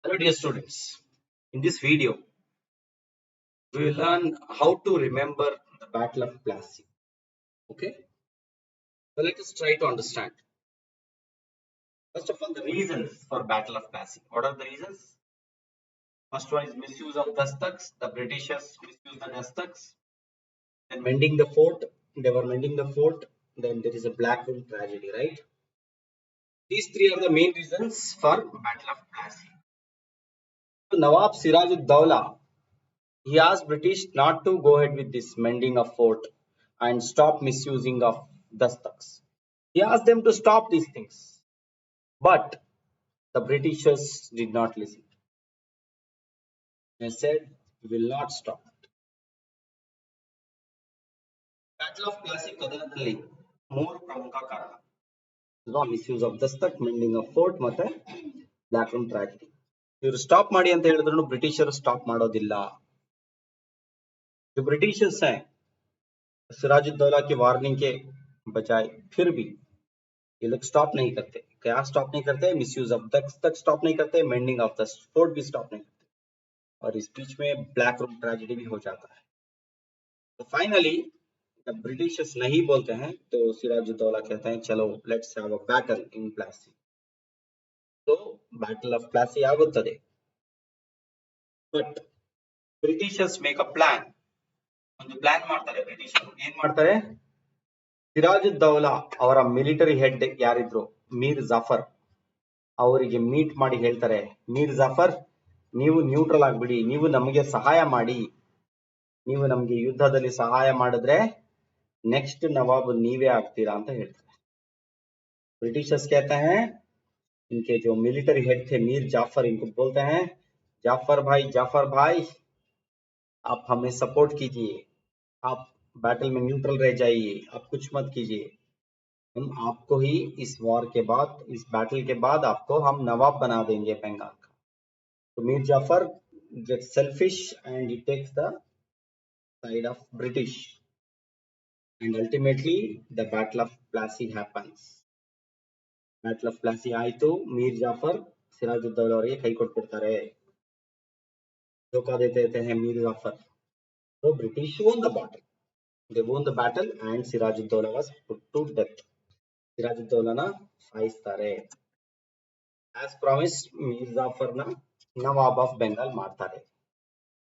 Hello dear students, in this video we will learn how to remember the Battle of Plassey. Okay, so let us try to understand. First of all, the reasons for Battle of Plassey. What are the reasons? First one is misuse of Dastaks. The Britishers misused the Dastaks. Then mending the fort. They were mending the fort. Then there is a Black Room tragedy, right? These three are the main reasons for Battle of Plassey. So Nawab Siraj-ud-Dawla, he asked British not to go ahead with this mending of fort and stop misusing of dastaks. He asked them to stop these things, but the Britishers did not listen. They said, "We will not stop." Battle of Plassey ಕದನದಲ್ಲಿ ಮೂರು ಪ್ರಮುಖ ಕಾರಣ misuse of Dastak, ಮೆಂಡಿಂಗ್ of fort ಮತ್ತೆ block room tragedy. ಇವರು stop ಮಾಡಿ ಅಂತ ಹೇಳಿದ್ರು ಬ್ರಿಟಿಷರು stop ಮಾಡೋದಿಲ್ಲ. जो ब्रिटिशर्स हैं सिराजुद्दौला की वार्निंग के बजाय फिर भी ये लोग स्टॉप नहीं करते. क्या स्टॉप नहीं करते? मिसयूज ऑफ तक स्टॉप नहीं करते, मेंडिंग ऑफ द फोर्ट भी स्टॉप नहीं करते, और इस बीच में ब्लैक रूम ट्रेजेडी भी हो जाता है. तो फाइनली जब ब्रिटिशर्स नहीं बोलते हैं तो सिराजुद्दौला कहते हैं चलो let's have a battle in Plassey. तो बैटल ऑफ प्लासी ಆಗುತ್ತದೆ. But Britishers make a plan. ಒಂದು ಪ್ಲಾನ್ ಮಾಡ್ತಾರೆ ಬ್ರಿಟಿಷರು. ಏನ್ ಮಾಡ್ತಾರೆ? ಸಿರಾಜುದ್ದೌಲಾ ಅವರ ಮಿಲಿಟರಿ ಹೆಡ್ ಯಾರಿದ್ರು ಮೀರ್ ಜಾಫರ್ ಅವರಿಗೆ ಮೀಟ್ ಮಾಡಿ ಹೇಳ್ತಾರೆ, ಮೀರ್ ಜಾಫರ್ ನೀವು ನ್ಯೂಟ್ರಲ್ ಆಗ್ಬಿಡಿ, ನೀವು ನಮಗೆ ಸಹಾಯ ಮಾಡಿ, ನೀವು ನಮಗೆ ಯುದ್ಧದಲ್ಲಿ ಸಹಾಯ ಮಾಡಿದ್ರೆ नेक्स्ट नवाब नीवे ಆಗ್ತೀರಾ ಅಂತ ಹೇಳ್ತಾರೆ. ब्रिटिशर्स कहते हैं, इनके जो मिलिट्री हेड थे मीर जाफर, इनको बोलते हैं जाफर भाई आप हमें सपोर्ट कीजिए, आप बैटल में न्यूट्रल रह जाइए, आप कुछ मत कीजिए, हम आपको ही इस वॉर के बाद, इस बैटल के बाद आपको हम नवाब बना देंगे बंगाल का. तो Mir Jafar gets selfish and he takes the side of British. And ultimately the battle of Plassey happens. Battle of Plassey ಆಯ್ತು. ಮೀರ್ ಜಾಫರ್ ಸಿರಾಜುದ್ದೌಲಾ ಅವರಿಗೆ ಕೈ ಕೊಟ್ಬಿಡ್ತಾರೆ. धोखा देते हैं Mir Jafar. So British won the battle. They won the battle and Sirajuddaulah was put to death. ಸಿರಾಜುದ್ದೌಲಾನ ಸಾಯಿಸ್ತಾರೆ. As promised Mir Jafar ना नवाब of Bengal ಮಾಡ್ತಾರೆ.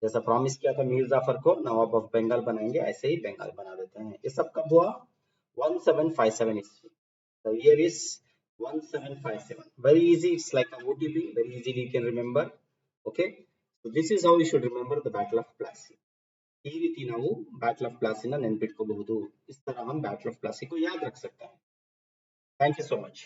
जैसा प्रॉमिस किया था मीर जाफर को नवाब ऑफ बंगाल बनाएंगे, ऐसे ही बंगाल बना देते हैं. ये सब कब हुआ? 1757 ईस्वी. The year is 1757. Very easy. It's like a OTP. Very easily you can remember. Okay. So this is how you should remember the Battle of Plassey. ಈ ರೀತಿ ನಾವು ಬ್ಯಾಟಲ್ ಆಫ್ ಪ್ಲಾಸಿನ ನೆನ್ಪಿಟ್ಕೋಬಹುದು. इस तरह हम बैटल ऑफ प्लासी को याद रख सकते हैं. Thank you so much.